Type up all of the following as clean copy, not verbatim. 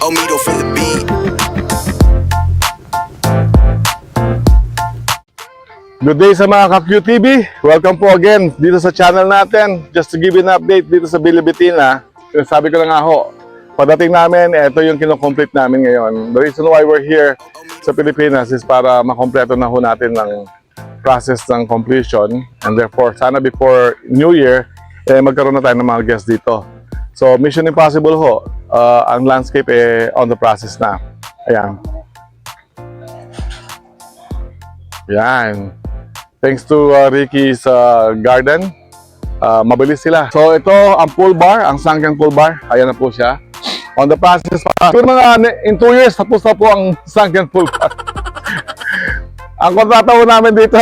Omido from the beat. Good day sa mga ka-QTV. Welcome po again dito sa channel natin. Just to give you an update dito sa Bilibitina. Sabi ko na nga ho, pagdating namin, ito yung kinocomplete namin ngayon. The reason why we're here sa Pilipinas is para makompleto na ho natin ng process ng completion. And therefore, sana before New Year, magkaroon na tayo ng mga guests dito. So, Mission Impossible ho. Ang landscape on the process na. Ayan. Ayan. Thanks to Ricky's garden, mabilis sila. So ito ang pool bar, ang sunken pool bar. Ayan na po siya. On the process pa. So in 2 years, tapos na po ang sunken pool bar. Ang kontrata po namin dito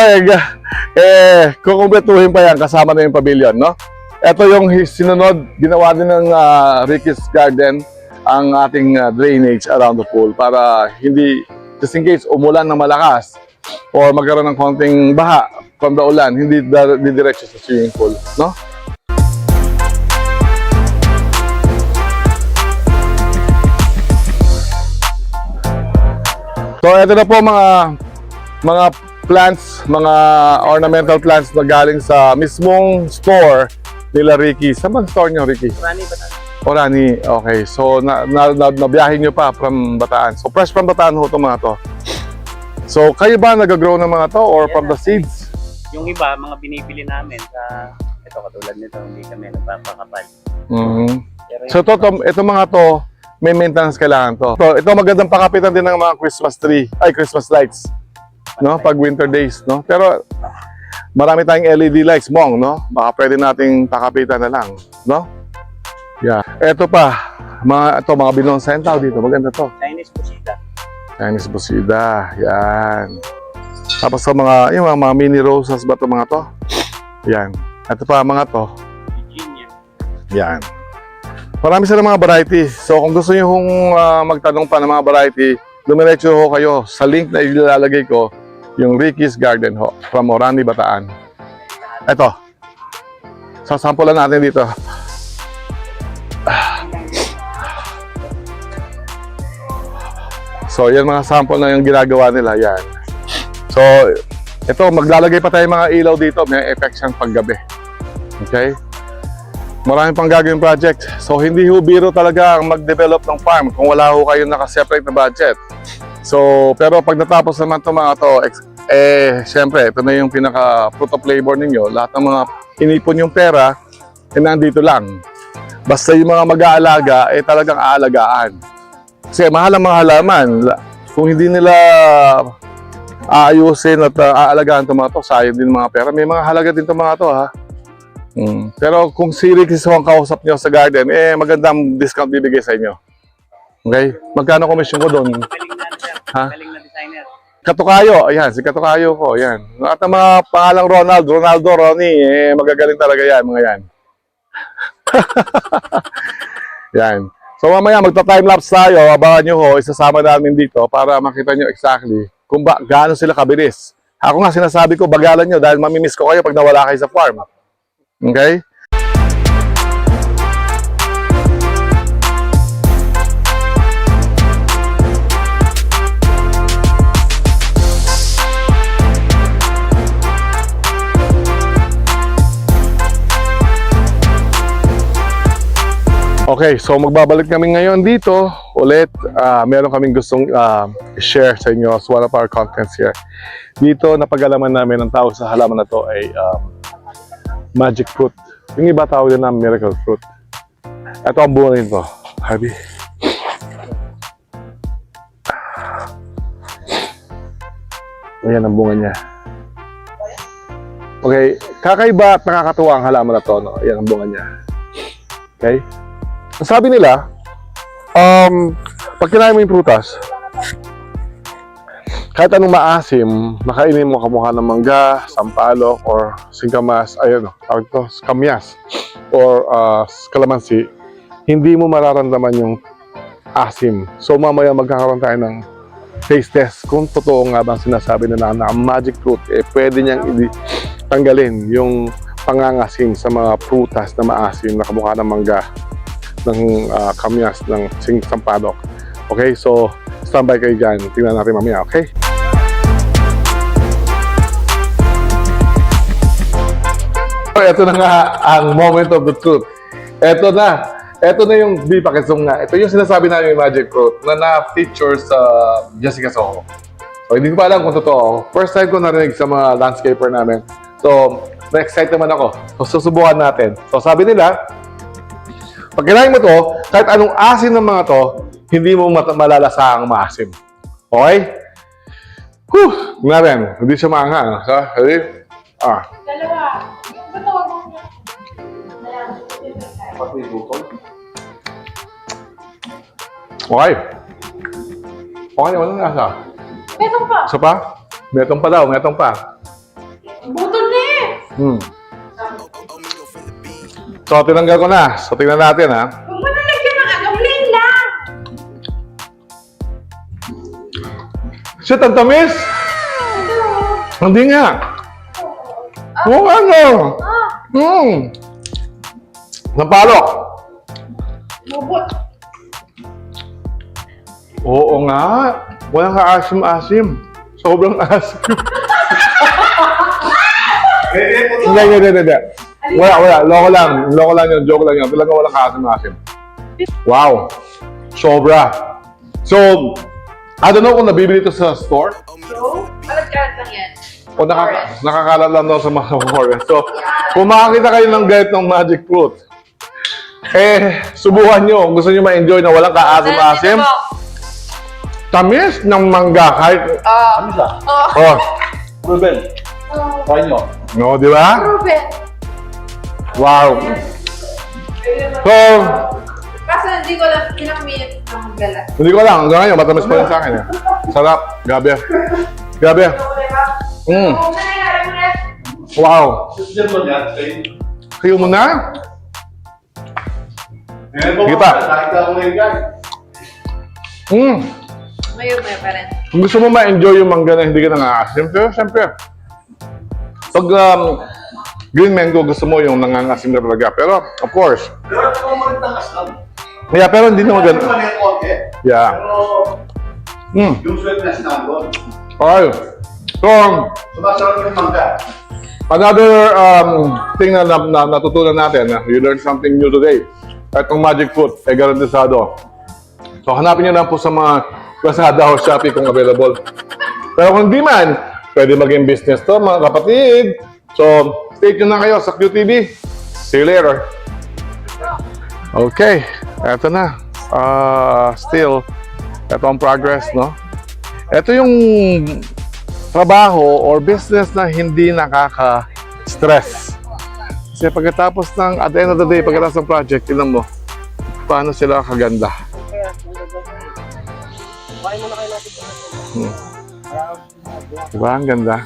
kukumpletuhin pa yan kasama na yung pavilion, no? Ito yung sinunod, ginawa din ng Ricky's garden ang ating drainage around the pool para hindi, just in case umulan ng malakas or magkaroon ng konting baha from the ulan, hindi diretso sa swimming pool, no? So, ito na po mga plants, mga ornamental plants na galing sa mismong store nila Ricky. Saan ba store nyo, Ricky? Orani, Bataan. Orani, okay. So, nabiyahin nyo pa from Bataan. So, fresh from Bataan ho itong mga to. So, kayo ba nag-grow ng mga to or from the seeds? Yung iba, mga binibili namin sa, ito katulad nito, hindi kami nagpapakapal. So, ito mga to, may maintenance kailangan to. So, ito magandang pakapitan din ng mga Christmas tree, Christmas lights. No? Pag winter days, no? Pero, marami tayong LED lights, Mong, no? Baka pwede nating pakapitan na lang, no? Yeah. Ito pa, mga binonsayan tao dito, maganda to. Chinese pusita. Chinese busida, yan. Tapos sa yung mga mini roses ba ito mga to? Yan. Ito pa mga to. Virginia. Yan. Marami silang mga variety. So kung gusto niyo magtanong pa ng mga variety, dumiretso ho kayo sa link na ilalagay ko, yung Ricky's Garden ho, from Orani, Bataan. Ito. Sasampulan natin dito. So, yan mga sample na yung ginagawa nila, yan. So, ito, maglalagay pa tayo mga ilaw dito, may effect siyang paggabi. Okay? Maraming pang gagawin project. So, hindi ho biro talaga ang mag-develop ng farm kung wala ho kayong nakaseparate na budget. So, pero pag natapos naman itong mga to, syempre, ito na yung pinaka-fruit of labor ninyo. Lahat ng mga inipon yung pera, nandito lang. Basta yung mga mag-aalaga, talagang aalagaan. Kasi mahal ang mga halaman. Kung hindi nila aayusin at aalagaan itong mga to, sayang din mga pera. May mga halaga din itong mga to, ha? Pero kung si Ricky ang kausap nyo sa garden, magandang discount bibigay sa inyo. Okay? Magkano commission ko doon? Galing na siya. Ha? Galing na designer. Katukayo, ayan, si Katukayo ko, ayan. At ang mga pangalang Ronaldo, Ronnie, magagaling talaga yan, mga yan. Yan. So mamaya magta-timelapse tayo, abangan nyo ho, isasama namin dito para makita nyo exactly kung gaano sila kabilis. Ako nga sinasabi ko, bagalan nyo dahil mamimiss ko kayo pag nawala kayo sa farm. Okay? Okay, so magbabalik kami ngayon dito ulit. Meron kaming gustong share sa inyo as one of our contents here. Dito, napag-alaman namin ang tawag sa halaman na to ay magic fruit. Yung iba tawag din na miracle fruit. Ito ang bunga nito, Harvey. Ayan ang bunga niya. Okay, kakaiba at nakakatuwa ang halaman na to, no? Ayan ang bunga niya. Okay? Sabi nila, pag kinain mo yung prutas, kahit anong maasim, nakainin mo kamukha ng mangga, sampalok, or singkamas, tawag ito, kamyas, or kalamansi, hindi mo mararamdaman yung asim. So mamaya magkakaroon tayo ng taste test kung totoo nga bang sinasabi nila na magic fruit, pwede niyang tanggalin yung pangangasim sa mga prutas na maasim na kamukha ng mangga, ng kamyas, ng sampalok. Okay, so standby kayo dyan. Tingnan natin mamaya, okay? So, ito na nga ang moment of the truth. Ito na yung di pakisong nga. Ito yung sinasabi namin yung magic fruit na na-feature sa Jessica Soho. So, hindi ko pa alam kung totoo. First time ko narinig sa mga landscaper namin. So, na-excite naman ako. So, susubukan natin. So, sabi nila, pag kinain mo to, kahit anong asin ng mga to, hindi mo malalasahang maasim. Okay? Whew! Tingnan, hindi siya maanga. So, ready? Dalawa. Ba't tawag mo niya? Okay. Okay naman ang lasa. Betong pa. Isa pa? Metong pa daw, metong pa. Butol na eh. So, tinanggal ko na. So, tingnan natin, ha. Huwag mo na lagyan ng ano, plain lang. Shit, ang tamis! Hindi nga. Oo, ano? Nampalok. Bubot. Oo nga. Walang kaasim-asim. Sobrang asim. Hindi. Wala. Loko lang yun. Joke lang yun. Talaga walang kaasim-asim. Wow. Sobra. So, I don't know kung nabibili ito sa store So, kalat-kalat lang yan. o nakakalat lang daw sa mga forest. So, kung makakita kayo ng ganit ng magic fruit, subukan nyo. Kung gusto nyo ma-enjoy na walang kaasim-asim. Tamis ng mangga kahit... Oh. Ruben, try nyo. No, di ba? Ruben. Wow. So, Kaso hindi ko lang pinakamilit ng magdala. hindi ko lang. Hanggang ngayon, matamis pa rin sa akin. Sarap. Gabi. Wow. Kayo mo na? Sige pa. Mayo pa rin. Kung gusto mo ma-enjoy yung mangga na hindi ka nangangasim, pero siyempre, pag green mango, gusto mo yung nangangasim na talaga. Pero, of course, yeah, pero hindi naman ganun. Yeah. Yung sweetness nandun. Okay. So, Sumasarap yung mangga. another thing na natutunan natin, you learned something new today. Itong magic fruit, garantisado. So, hanapin nyo lang po sa mga Lazada o Shopee kung available. Pero kung hindi man, pwede maging business to, mga kapatid. So, stay tuned na kayo sa QTV. See you later. Okay, eto na. Still, eto ang progress, no? Ito yung trabaho or business na hindi nakaka-stress. Kasi pagkatapos ng, at the end of the day, pagkatapos ng project, tignan mo, paano sila kaganda. Diba? Ang ganda.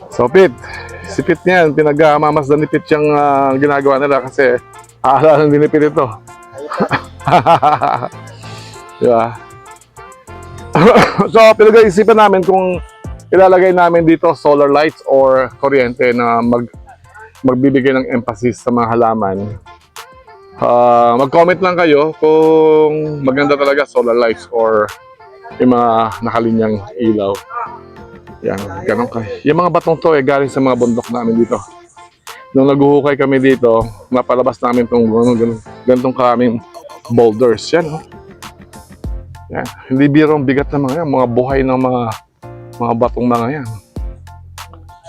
So, Pete, si Pete niyan, pinag-mamasdan ni Pete yung ginagawa nila kasi aalala din ni Pete ito. Diba? So, pinag-iisipan namin kung ilalagay namin dito solar lights or kuryente na magbibigay ng emphasis sa mga halaman. Mag-comment lang kayo kung maganda talaga solar lights or yung mga nakalinyang ilaw. Yan, ganun ka. Yung mga batong to galing sa mga bundok namin dito. Nung naguhukay kami dito, napalabas namin itong ganitong kaming boulders. Yan, oh. Yan. Hindi birong bigat na mga yan. Mga buhay ng mga batong mga yan.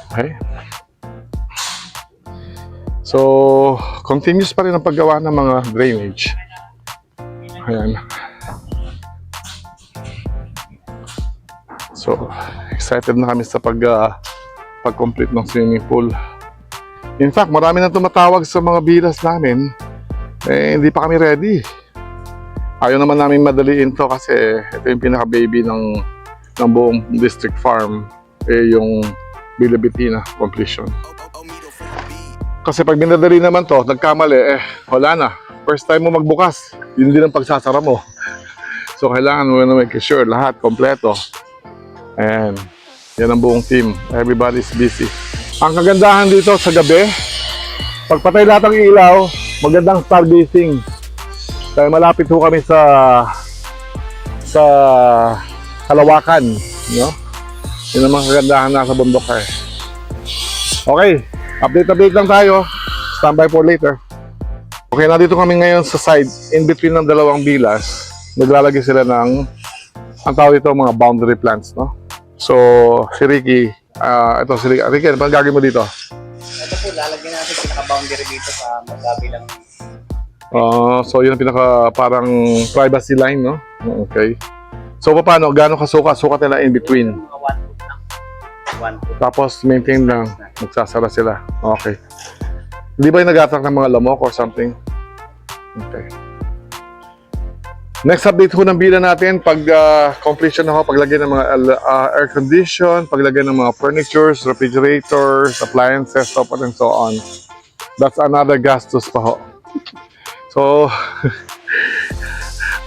Okay? So, continuous pa rin ang paggawa ng mga drainage. Ayan. So, excited na kami sa pag-complete ng swimming pool. In fact, marami na tumatawag sa mga bilas namin. Hindi pa kami ready. Ayaw naman namin madaliin to kasi ito yung pinaka-baby ng buong district farm. Yung Bilibitina completion. Kasi pag minadali naman to, nagkamali, wala na. First time mo magbukas, yun din ang pagsasara mo. So, kailangan mo na make sure lahat, kompleto. And yan ang buong team. Everybody's busy. Ang kagandahan dito sa gabi, pagpatay lahat ng ilaw, magandang stargazing. Kaya malapit ho kami sa sa kalawakan, no? Yun ang mga kagandahan nasa bundok eh. Okay, update lang tayo. Standby for later. Okay, nandito kami ngayon sa side, in between ng dalawang bilas. Naglalagay sila ng, ang tawag ito, mga boundary plants, no? So, si Ricky, ito si Ricky. Ricky, ano ba gagawin mo dito? Ito po, lalagyan natin pinaka-boundary dito sa magkabilang. So, yun ang pinaka parang privacy line, no? Okay. So, paano? Gaano kasukat? Sukat nila in between. Mga 1 foot lang. 1 foot. Tapos, maintain lang. Magsasara sila. Okay. Hindi ba yung nag-attract ng mga lamok or something? Okay. Next update ko ng bila natin, pag completion na ako, paglagay ng mga air condition, paglagay ng mga furnitures, refrigerators, appliances, so on and so on. That's another gastos pa ho. So,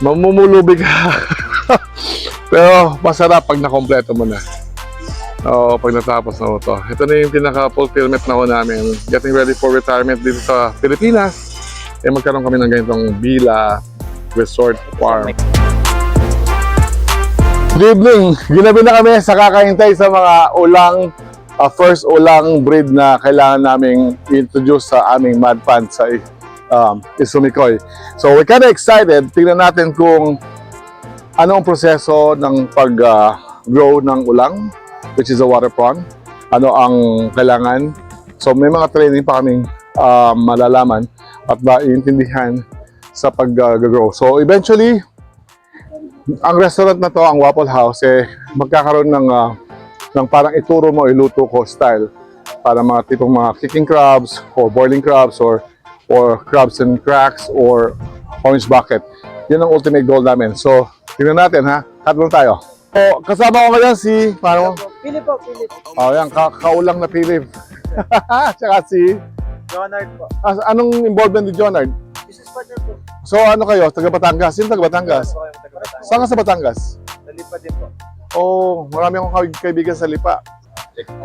mamumulubi ka. Pero masarap pag nakompleto mo na. Oo, pag natapos na ito. Ito na yung pinaka-fulfillment na ko namin. Getting ready for retirement dito sa Pilipinas. Magkaroon kami ng ganitong Bila Resort Farm. Good evening! Ginabi na kami sa kakahintay sa mga ulang, first ulang breed na kailangan naming introduce sa aming mud pond sa Isumikoy. So we're kind of excited. Tingnan natin kung ano ang proseso ng pag-grow ng ulang, which is a water prawn. Ano ang kailangan. So may mga training pa kaming malalaman at maiintindihan sa pag-grow. So eventually, ang restaurant na to, ang Waffle House, magkakaroon ng parang ituro mo, iluto ko style para mga tipong mga kicking crabs or boiling crabs or crabs and cracks or orange bucket. Yun ang ultimate goal namin. So, tingnan natin ha. Cut lang tayo. So, kasama ko ngayon si, paano? Philip po, Philip. Oh, yan, kaulang na Philip. Tsaka si, Jonard po. anong involvement ni Jonard? Business partner po. So, ano kayo? Taga Batangas? Sino taga Batangas? Saan ka sa Batangas? Nalipa din po. Oh, marami akong kaibigan sa Lipa.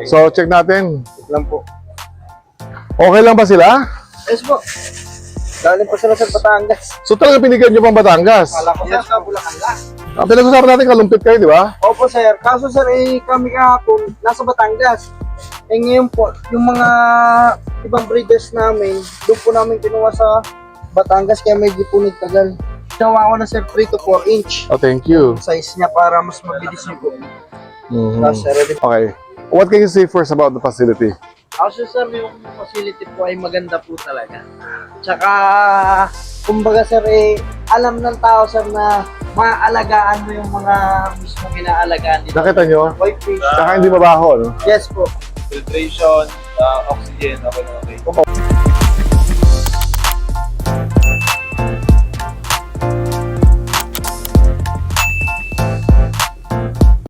So, check natin. Lang po. Okay lang ba sila? Yes po. Galing po sila sa Batangas. So, talaga pinigyan nyo pang Batangas? Kala ko yes, sa Bulacan lang. Ang pinag-usapan natin, kalumpit kayo, di ba? Opo sir, kaso sir kami kahapon nasa Batangas. Ngayon po, yung mga ibang breeders namin, doon po namin kinuha sa Batangas kaya medyo po nagtagal. Ginawa ko na sir 3 to 4 inch Oh, thank you. size niya para mas mabilis niyo po. Mhm. Tapos sir, ready. Okay. What can you say first about the facility? Kaso sir, yung facility po ay maganda po talaga. Tsaka, kumbaga sir, alam ng tao sir na maaalagaan mo yung mga mismo ginaalagaan dito. Nakita nyo? Whitefish. Saka hindi mabaho, no? Yes po. Filtration, oxygen, okay.